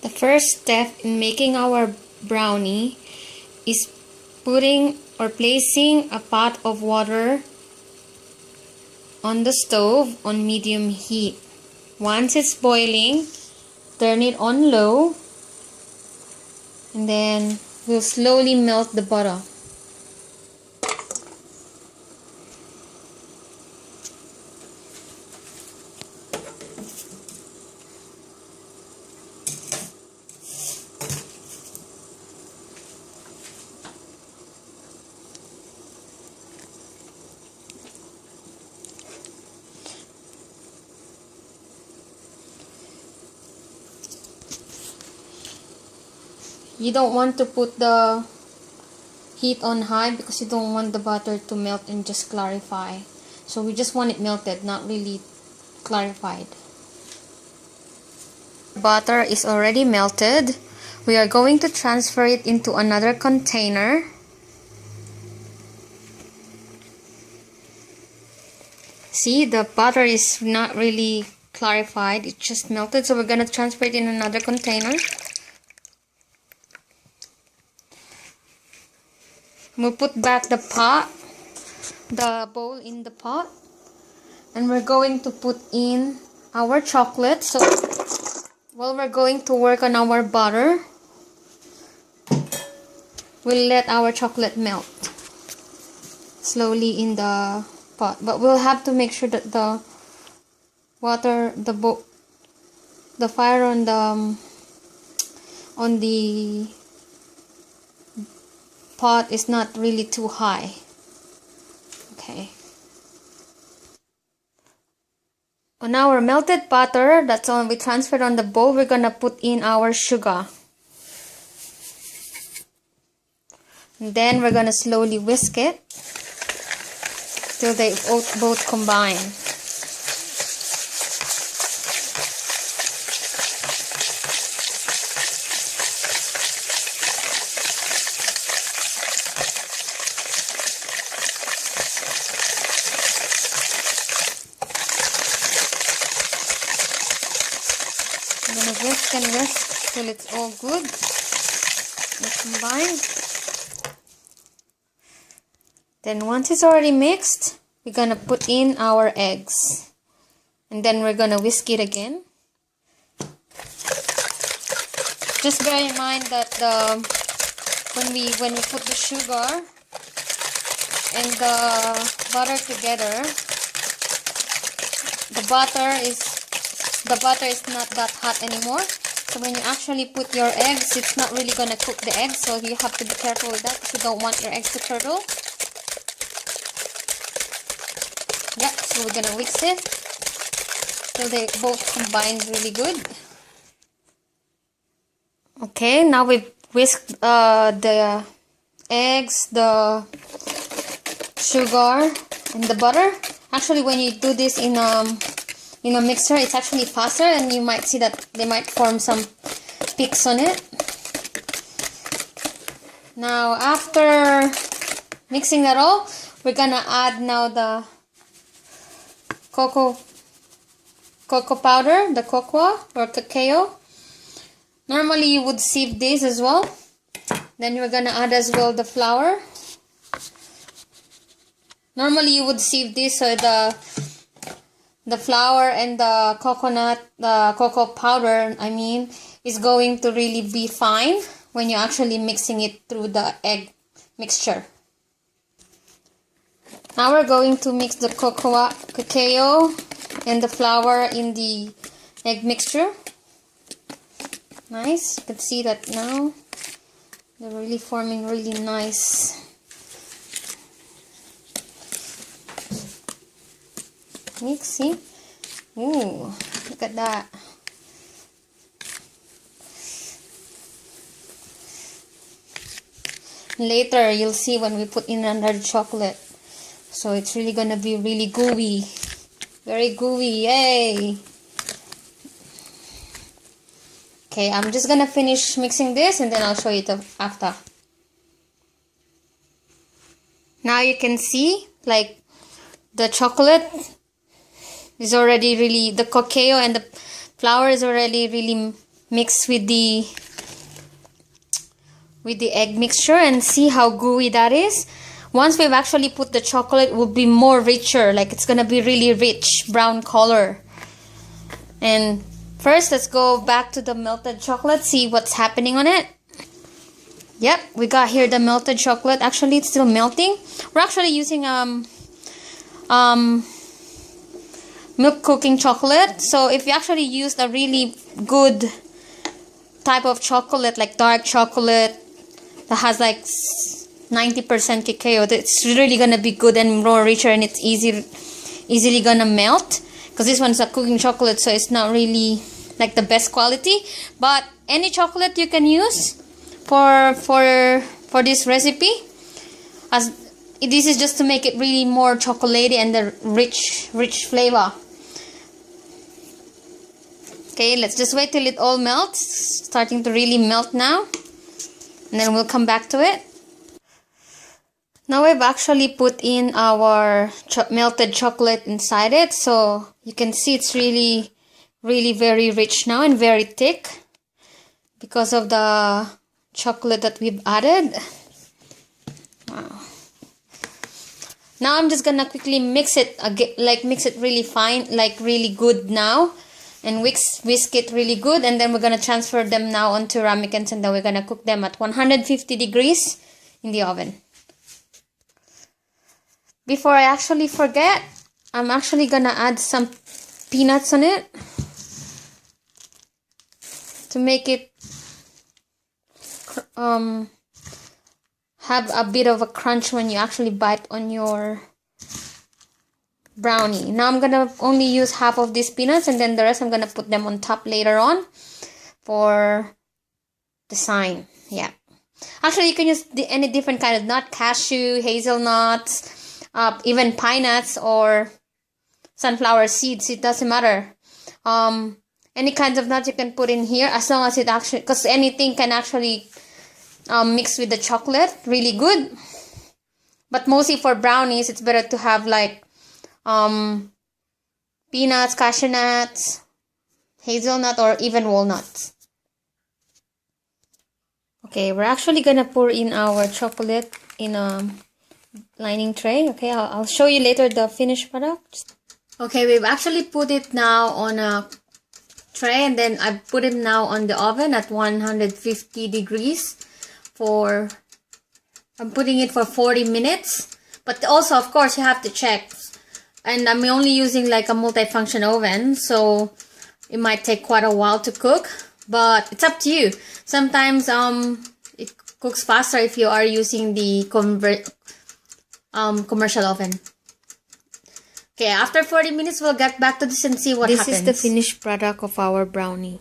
The first step in making our brownie is putting or placing a pot of water on the stove on medium heat. Once it's boiling, turn it on low, and then we'll slowly melt the butter. You don't want to put the heat on high because you don't want the butter to melt and just clarify. So we just want it melted, not really clarified. Butter is already melted. We are going to transfer it into another container. See, the butter is not really clarified, it just melted, so we're going to transfer it in another container. We'll put back the bowl in the pot, and we're going to put in our chocolate. So while we're going to work on our butter, we'll let our chocolate melt slowly in the pot, but we'll have to make sure that the water, the fire on the pot is not really too high. Okay. On our melted butter, that's on we transferred on the bowl, we're gonna put in our sugar. And then we're gonna slowly whisk it till they both combine. I'm gonna whisk and whisk till it's all good and combined. Then once it's already mixed, we're gonna put in our eggs, and then we're gonna whisk it again. Just bear in mind that when we put the sugar and the butter together, the butter is not that hot anymore. So when you actually put your eggs, it's not really gonna cook the eggs. So you have to be careful with that because you don't want your eggs to curdle. Yeah, so we're gonna whisk it till they both combine really good. Okay, now we've whisked the eggs, the sugar, and the butter. Actually, when you do this in a mixer, it's actually faster, and you might see that they might form some peaks on it. Now, after mixing that all, we're gonna add now the cocoa powder, the cocoa or cacao. Normally you would sieve this as well. Then you're gonna add as well the flour. Normally you would sieve this so the flour and the cocoa powder, I mean, is going to really be fine when you're actually mixing it through the egg mixture. Now we're going to mix the cacao and the flour in the egg mixture. Nice. You can see that now they're really forming really nice. Mix, see? Ooh, look at that. Later you'll see when we put in another chocolate. So it's really gonna be really gooey. Very gooey, yay! Okay, I'm just gonna finish mixing this and then I'll show you the after. Now you can see, like, the chocolate is already really, the cacao and the flour is already really mix with the egg mixture and see how gooey that is. Once we've actually put the chocolate, it will be more richer, like it's gonna be really rich brown color. And first, let's go back to the melted chocolate, see what's happening on it. Yep, we got here the melted chocolate. Actually, it's still melting. We're actually using milk cooking chocolate. So if you actually use a really good type of chocolate, like dark chocolate that has like 90% cacao, it's really gonna be good and more richer, and it's easily gonna melt, because this one's a cooking chocolate, so it's not really like the best quality. But any chocolate you can use for this recipe, as this is just to make it really more chocolatey and the rich flavor. Okay, let's just wait till it all melts. It's starting to really melt now, and then we'll come back to it. Now we've actually put in our melted chocolate inside it, so you can see it's really very rich now and very thick because of the chocolate that we've added. Wow. Now I'm just gonna quickly mix it again, like mix it really fine, like really good now, and whisk it really good, and then we're gonna transfer them now onto ramekins, and then we're gonna cook them at 150 degrees in the oven. Before I actually forget, I'm actually gonna add some peanuts on it to make it have a bit of a crunch when you actually bite on your brownie. Now I'm gonna only use half of these peanuts, and then the rest I'm gonna put them on top later on for the sign. Yeah, actually you can use any different kind of nut, cashew, hazelnuts, even pine nuts or sunflower seeds. It doesn't matter. Any kinds of nuts you can put in here, as long as it actually, because anything can actually mix with the chocolate really good. But mostly for brownies, it's better to have like peanuts, cashew nuts, hazelnut, or even walnuts. Okay, we're actually gonna pour in our chocolate in a lining tray. Okay, I'll show you later the finished product. Okay, we've actually put it now on a tray, and then I put it now on the oven at 150 degrees for, I'm putting it for 40 minutes. But also, of course, you have to check. And I'm only using like a multi-function oven, so it might take quite a while to cook, but it's up to you. Sometimes it cooks faster if you are using the commercial oven. Okay, after 40 minutes, we'll get back to this and see what happens. This is the finished product of our brownie.